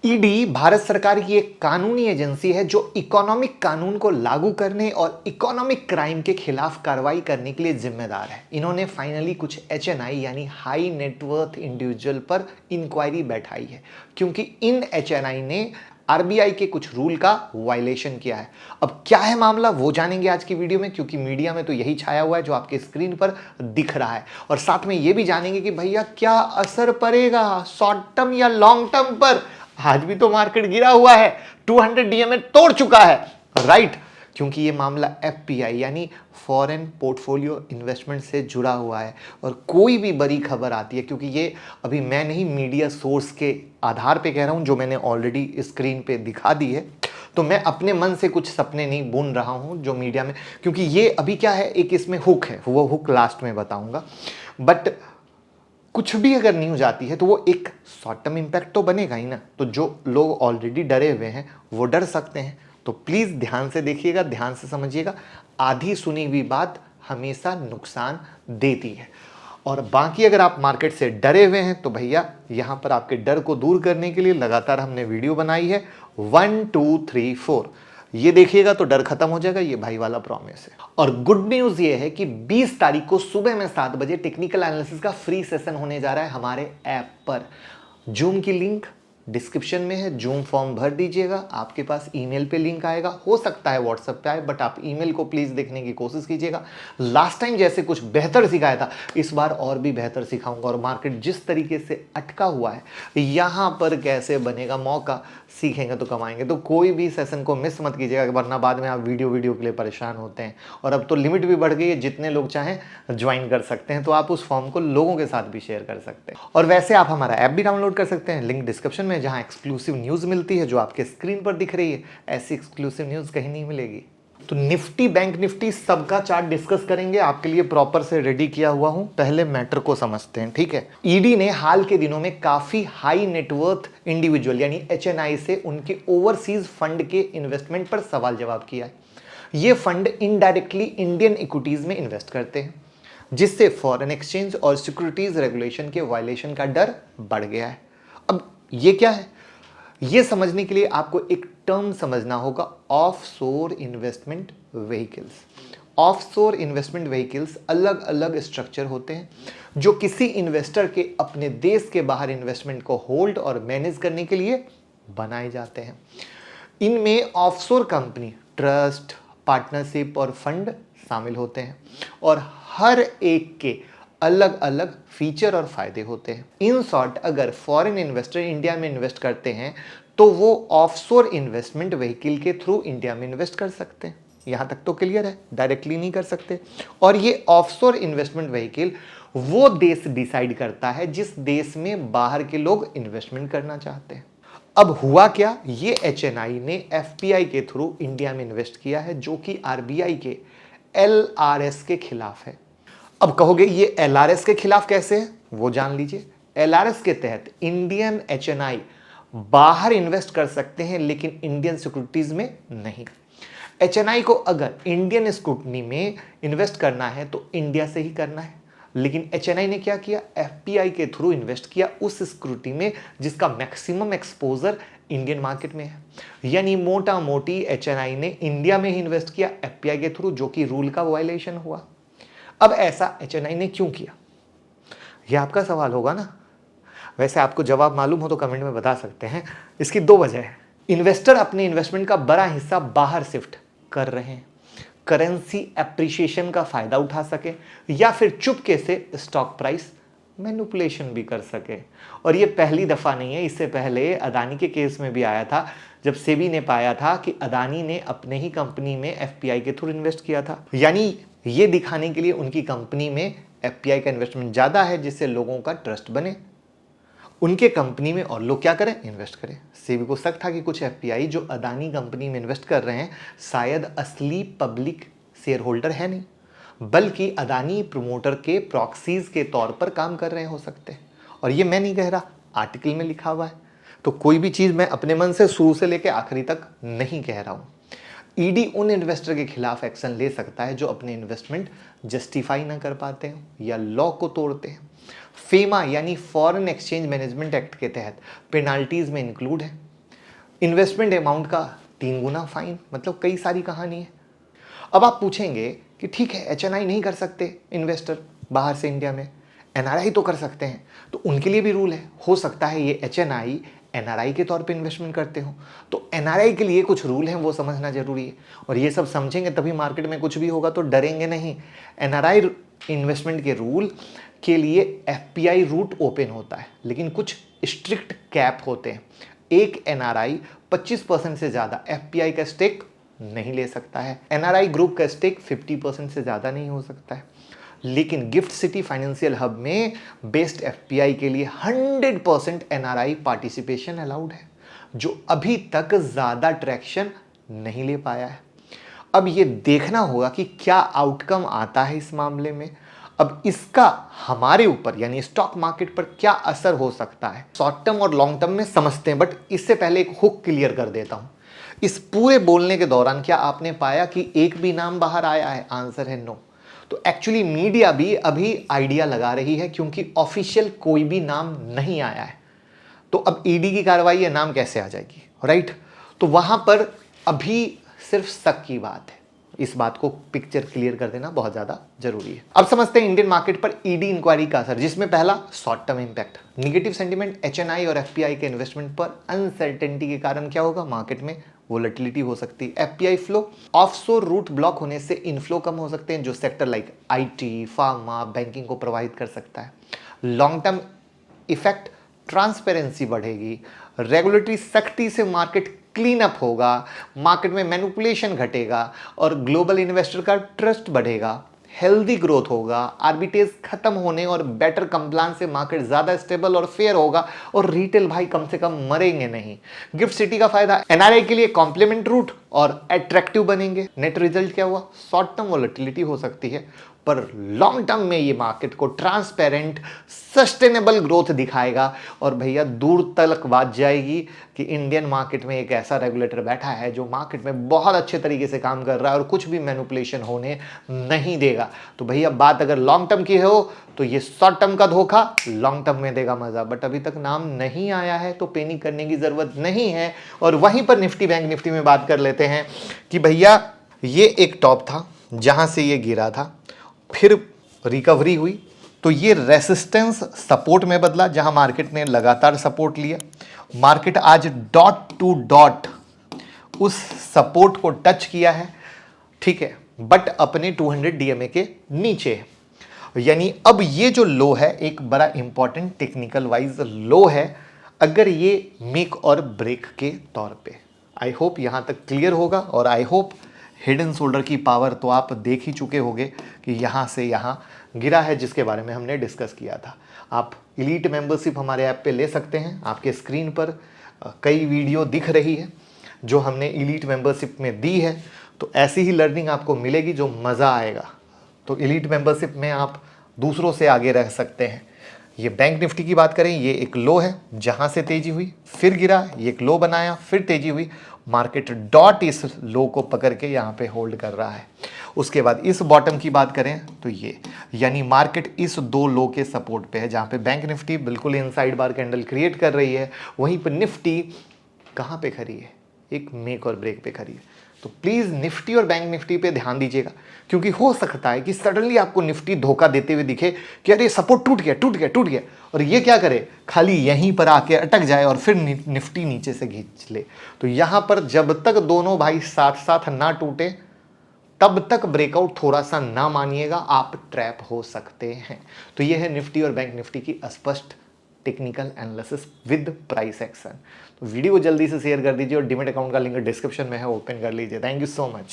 ED Bharat सरकार की एक कानूनी एजेंसी है जो इकोनॉमिक कानून को लागू करने और इकोनॉमिक क्राइम के खिलाफ कार्रवाई करने के लिए जिम्मेदार है। इन्होंने फाइनली कुछ एचएनआई यानी हाई नेटवर्थ इंडिविजुअल पर इंक्वायरी बैठाई है क्योंकि इन एचएनआई ने आरबीआई के कुछ रूल का वायलेशन किया है। अब क्या है मामला वो जानेंगे आज की वीडियो में, क्योंकि मीडिया में तो यही छाया हुआ है जो आपके स्क्रीन पर दिख रहा है। और साथ में ये भी जानेंगे कि भैया क्या असर पड़ेगा शॉर्ट टर्म या लॉन्ग टर्म पर। आज भी तो मार्केट गिरा हुआ है, 200 डीएमए तोड़ चुका है, राइट? क्योंकि ये मामला एफपीआई यानी फॉरेन पोर्टफोलियो इन्वेस्टमेंट से जुड़ा हुआ है और कोई भी बड़ी खबर आती है, क्योंकि ये अभी मैं नहीं मीडिया सोर्स के आधार पे कह रहा हूं जो मैंने ऑलरेडी स्क्रीन पे दिखा दी है, तो मैं अपने मन से कुछ सपने नहीं बुन रहा हूं जो मीडिया में, क्योंकि ये अभी क्या है, एक इसमें हुक है, वो हुक लास्ट में बताऊंगा। बट कुछ भी अगर न्यूज आती है तो वो एक शॉर्ट टर्म इंपैक्ट तो बनेगा ही ना। तो जो लोग ऑलरेडी डरे हुए हैं वो डर सकते हैं, तो प्लीज ध्यान से देखिएगा, ध्यान से समझिएगा। आधी सुनी हुई बात हमेशा नुकसान देती है। और बाकी अगर आप मार्केट से डरे हुए हैं तो भैया यहां पर आपके डर को दूर करने के लिए लगातार हमने वीडियो बनाई है 1 2 3 4, ये देखिएगा तो डर खत्म हो जाएगा, ये भाई वाला प्रॉमिस है। और गुड न्यूज ये है कि 20 तारीख को सुबह में 7 बजे टेक्निकल एनालिसिस का फ्री सेशन होने जा रहा है हमारे ऐप पर। जूम की लिंक डिस्क्रिप्शन में है, जूम फॉर्म भर दीजिएगा, आपके पास ईमेल पे लिंक आएगा, हो सकता है व्हाट्सएप पे आए, बट आप ईमेल को प्लीज देखने की कोशिश कीजिएगा। लास्ट टाइम जैसे कुछ बेहतर सिखाया था इस बार और भी बेहतर सिखाऊंगा, और मार्केट जिस तरीके से अटका हुआ है यहां पर कैसे बनेगा मौका, सीखेंगे तो कमाएंगे। तो कोई भी सेशन को मिस मत कीजिएगा, वरना बाद में आप वीडियो के लिए परेशान होते हैं। और अब तो लिमिट भी बढ़ गई है, जितने लोग चाहें ज्वाइन कर सकते हैं, तो आप उस फॉर्म को लोगों के साथ भी शेयर कर सकते हैं। और वैसे आप हमारा ऐप भी डाउनलोड कर सकते हैं, लिंक डिस्क्रिप्शन में, जहां एक्सक्लूसिव न्यूज मिलती है जो आपके स्क्रीन पर दिख रही है। ऐसी एक्सक्लूसिव न्यूज कहीं नहीं मिलेगी। तो निफ्टी बैंक निफ्टी सबका चार्ट डिस्कस करेंगे, आपके लिए प्रॉपर से रेडी किया हुआ हूं। पहले मैटर को समझते हैं, ठीक है? ईडी ने हाल के दिनों में काफी हाई नेटवर्थ इंडिविजुअल यानी एचएनआई से उनके ओवरसीज फंड के इन्वेस्टमेंट पर सवाल जवाब किया है। ये फंड इनडायरेक्टली इंडियन इक्विटीज में इन्वेस्ट करते हैं, जिससे फॉरेन एक्सचेंज और सिक्योरिटीज रेगुलेशन के वायलेशन का डर बढ़ गया है। अब ये क्या है, ये समझने के लिए आपको एक टर्म समझना होगा, offshore investment vehicles. Offshore investment vehicles अलग अलग स्ट्रक्चर होते हैं जो किसी इन्वेस्टर के अपने देश के बाहर इन्वेस्टमेंट को होल्ड और मैनेज करने के लिए बनाए जाते हैं। इनमें ऑफशोर कंपनी, ट्रस्ट, पार्टनरशिप और फंड शामिल होते हैं, और हर एक के अलग अलग फीचर और फायदे होते हैं। इन शॉर्ट, अगर फॉरेन इन्वेस्टर इंडिया में इन्वेस्ट करते हैं तो वो ऑफशोर इन्वेस्टमेंट व्हीकल के थ्रू इंडिया में इन्वेस्ट कर सकते हैं। यहां तक तो क्लियर है, डायरेक्टली नहीं कर सकते। और ये ऑफशोर इन्वेस्टमेंट व्हीकल वो देश डिसाइड करता है जिस देश में बाहर के लोग इन्वेस्टमेंट करना चाहते हैं। अब हुआ क्या, ये एचएनआई ने एफपीआई के थ्रू इंडिया में इन्वेस्ट किया है, जो कि आरबीआई के एलआरएस के खिलाफ है। अब कहोगे ये एलआरएस के खिलाफ कैसे है, वो जान लीजिए। एलआरएस के तहत इंडियन एचएनआई बाहर इन्वेस्ट कर सकते हैं लेकिन इंडियन सिक्योरिटीज में नहीं। एचएनआई को अगर इंडियन स्क्रूटनी में इन्वेस्ट करना है तो इंडिया से ही करना है, लेकिन एचएनआई ने क्या किया, एफपीआई के थ्रू इन्वेस्ट किया उस सिक्योरिटी में जिसका मैक्सिमम एक्सपोजर इंडियन मार्केट में है। यानी मोटा मोटी एचएनआई ने इंडिया में ही इन्वेस्ट किया एफपीआई के थ्रू, जो कि रूल का वायलेशन हुआ। अब ऐसा एचएनआई ने क्यों किया, यह आपका सवाल होगा ना। वैसे आपको जवाब मालूम हो तो कमेंट में बता सकते हैं। इसकी दो वजह है। इन्वेस्टर अपने इन्वेस्टमेंट का बड़ा हिस्सा बाहर शिफ्ट कर रहे हैं, करेंसी एप्रिसिएशन का फायदा उठा सके, या फिर चुपके से स्टॉक प्राइस मैनिपुलेशन भी कर सके। और ये पहली दफा नहीं है, इससे पहले अदानी के केस में भी आया था, जब सेबी ने पाया था कि अदानी ने अपने ही कंपनी में एफपीआई के थ्रू इन्वेस्ट किया था। यानी ये दिखाने के लिए उनकी कंपनी में एफपीआई का इन्वेस्टमेंट ज्यादा है जिससे लोगों का ट्रस्ट बने उनके कंपनी में, और लोग क्या करें, इन्वेस्ट करें। सेबी को शक था कि कुछ एफपीआई जो अदानी कंपनी में इन्वेस्ट कर रहे हैं शायद असली पब्लिक शेयर होल्डर है नहीं, बल्कि अदानी प्रमोटर के प्रॉक्सीज के तौर पर काम कर रहे हो सकते हैं। और ये मैं नहीं कह रहा, आर्टिकल में लिखा हुआ है। तो कोई भी चीज मैं अपने मन से शुरू से लेकर आखिरी तक नहीं कह रहा हूं। ईडी उन इन्वेस्टर के खिलाफ एक्शन ले सकता है जो अपने इन्वेस्टमेंट जस्टिफाई ना कर पाते हैं या लॉ को तोड़ते हैं। फेमा यानी फॉरेन एक्सचेंज मैनेजमेंट एक्ट के तहत पेनाल्टीज में इंक्लूड है। इन्वेस्टमेंट अमाउंट का 3 गुना फाइन, मतलब कई सारी कहानी है। अब आप पूछेंगे कि ठीक है, एचएनआई नहीं कर सकते इन्वेस्टर बाहर से इंडिया में, एनआरआई तो कर सकते हैं, तो उनके लिए भी रूल है। हो सकता है ये एचएनआई एनआरआई के तौर पे इन्वेस्टमेंट करते हो, तो एनआरआई के लिए कुछ रूल हैं, वो समझना जरूरी है। और ये सब समझेंगे तभी मार्केट में कुछ भी होगा, तो डरेंगे नहीं। एनआरआई इन्वेस्टमेंट के रूल के लिए एफपीआई रूट ओपन होता है, लेकिन कुछ स्ट्रिक्ट कैप होते हैं। एक एनआरआई 25% से ज़्यादा एफपीआई का स्टेक नहीं ले सकता है। एनआरआई ग्रुप का स्टेक 50% से ज़्यादा नहीं हो सकता है। लेकिन गिफ्ट सिटी फाइनेंशियल हब में बेस्ड एफपीआई के लिए 100% एनआरआई पार्टिसिपेशन अलाउड है, जो अभी तक ज़्यादा ट्रैक्शन नहीं ले पाया है। अब ये देखना होगा कि क्या आउटकम आता है इस मामले में। अब इसका हमारे ऊपर यानी स्टॉक मार्केट पर क्या असर हो सकता है, शॉर्ट टर्म और लॉन्ग टर्म में समझते हैं। बट इससे पहले एक हुक क्लियर कर देता हूं। इस पूरे बोलने के दौरान क्या आपने पाया कि एक भी नाम बाहर आया है? आंसर है नो। तो एक्चुअली मीडिया भी अभी आइडिया लगा रही है, क्योंकि ऑफिशियल कोई भी नाम नहीं आया है। तो अब ईडी की कार्रवाई है, नाम कैसे आ जाएगी, राइट? तो वहां पर अभी सिर्फ शक की बात है। इस बात को पिक्चर क्लियर कर देना बहुत ज्यादा जरूरी है। अब समझते हैं इंडियन मार्केट पर ईडी इंक्वायरी का असर, जिसमें पहला short term impact, negative sentiment HNI और एफपीआई के इन्वेस्टमेंट पर अनसर्टेनिटी के कारण क्या होगा, मार्केट में वोलेटिलिटी हो सकती है। FPI flow, offshore route block होने से इनफ्लो कम हो सकते हैं, जो sector like IT, pharma, banking को प्रभावित कर सकता है। लॉन्ग टर्म इफेक्ट, ट्रांसपेरेंसी बढ़ेगी, रेगुलेटरी सख्ती से मार्केट क्लीन अप होगा, मार्केट में मैनिपुलेशन घटेगा और ग्लोबल इन्वेस्टर का ट्रस्ट बढ़ेगा, हेल्दी ग्रोथ होगा, आर्बिट्रेज खत्म होने और बेटर कंप्लायंस से मार्केट ज्यादा स्टेबल और फेयर होगा, और रिटेल भाई कम से कम मरेंगे नहीं। गिफ्ट सिटी का फायदा, एनआरआई के लिए कॉम्प्लीमेंट रूट और अट्रैक्टिव बनेंगे। नेट रिजल्ट क्या हुआ, शॉर्ट टर्म वोलेटिलिटी हो सकती है, पर लॉन्ग टर्म में ये मार्केट को ट्रांसपेरेंट सस्टेनेबल ग्रोथ दिखाएगा। और भैया दूर तक बात जाएगी कि इंडियन मार्केट में एक ऐसा रेगुलेटर बैठा है जो मार्केट में बहुत अच्छे तरीके से काम कर रहा है और कुछ भी मैनिपुलेशन होने नहीं देगा। तो भैया बात अगर लॉन्ग टर्म की हो तो ये शॉर्ट टर्म का धोखा लॉन्ग टर्म में देगा मजा। बट अभी तक नाम नहीं आया है तो पैनिक करने की जरूरत नहीं है। और वहीं पर निफ्टी बैंक निफ्टी में बात कर लेते हैं कि भैया ये एक टॉप था जहां से ये गिरा था, फिर रिकवरी हुई, तो ये रेसिस्टेंस सपोर्ट में बदला, जहां मार्केट ने लगातार सपोर्ट लिया। मार्केट आज डॉट टू डॉट उस सपोर्ट को टच किया है, ठीक है, बट अपने 200 डीएमए के नीचे है। यानी अब ये जो लो है एक बड़ा इंपॉर्टेंट टेक्निकल वाइज लो है, अगर ये मेक और ब्रेक के तौर पे। आई होप यहां तक क्लियर होगा, और I hope head and shoulder की पावर तो आप देख ही चुके होंगे कि यहाँ से यहाँ गिरा है, जिसके बारे में हमने डिस्कस किया था। आप इलीट मेंबरशिप हमारे ऐप पे ले सकते हैं। आपके स्क्रीन पर कई वीडियो दिख रही है जो हमने इलीट मेंबरशिप में दी है, तो ऐसी ही लर्निंग आपको मिलेगी जो मज़ा आएगा। तो इलीट मेंबरशिप में आप दूसरों से आगे रह सकते हैं। ये बैंक निफ्टी की बात करें, ये एक लो है जहां से तेजी हुई, फिर गिरा, ये एक लो बनाया, फिर तेजी हुई, मार्केट डॉट इस लो को पकड़ के यहाँ पे होल्ड कर रहा है। उसके बाद इस बॉटम की बात करें तो ये, यानी मार्केट इस दो लो के सपोर्ट पे है, जहाँ पे बैंक निफ्टी बिल्कुल इनसाइड बार कैंडल क्रिएट कर रही है, वहीं पर निफ्टी कहाँ पे खड़ी है, एक मेक और ब्रेक पे खड़ी है। तो प्लीज़ निफ्टी और बैंक निफ्टी पे ध्यान दीजिएगा, क्योंकि हो सकता है कि सडनली आपको निफ्टी धोखा देते हुए दिखे कि अरे सपोर्ट टूट गया टूट गया टूट गया, और ये क्या करे, खाली यहीं पर आके अटक जाए और फिर निफ्टी नीचे से खींच ले। तो यहाँ पर जब तक दोनों भाई साथ साथ ना टूटे तब तक ब्रेकआउट थोड़ा सा ना मानिएगा, आप ट्रैप हो सकते हैं। तो ये है निफ्टी और बैंक निफ्टी की स्पष्ट technical analysis with price action. तो वीडियो को जल्दी से शेयर कर दीजिए और डीमैट अकाउंट का लिंक डिस्क्रिप्शन में है, ओपन कर लीजिए। Thank you so much.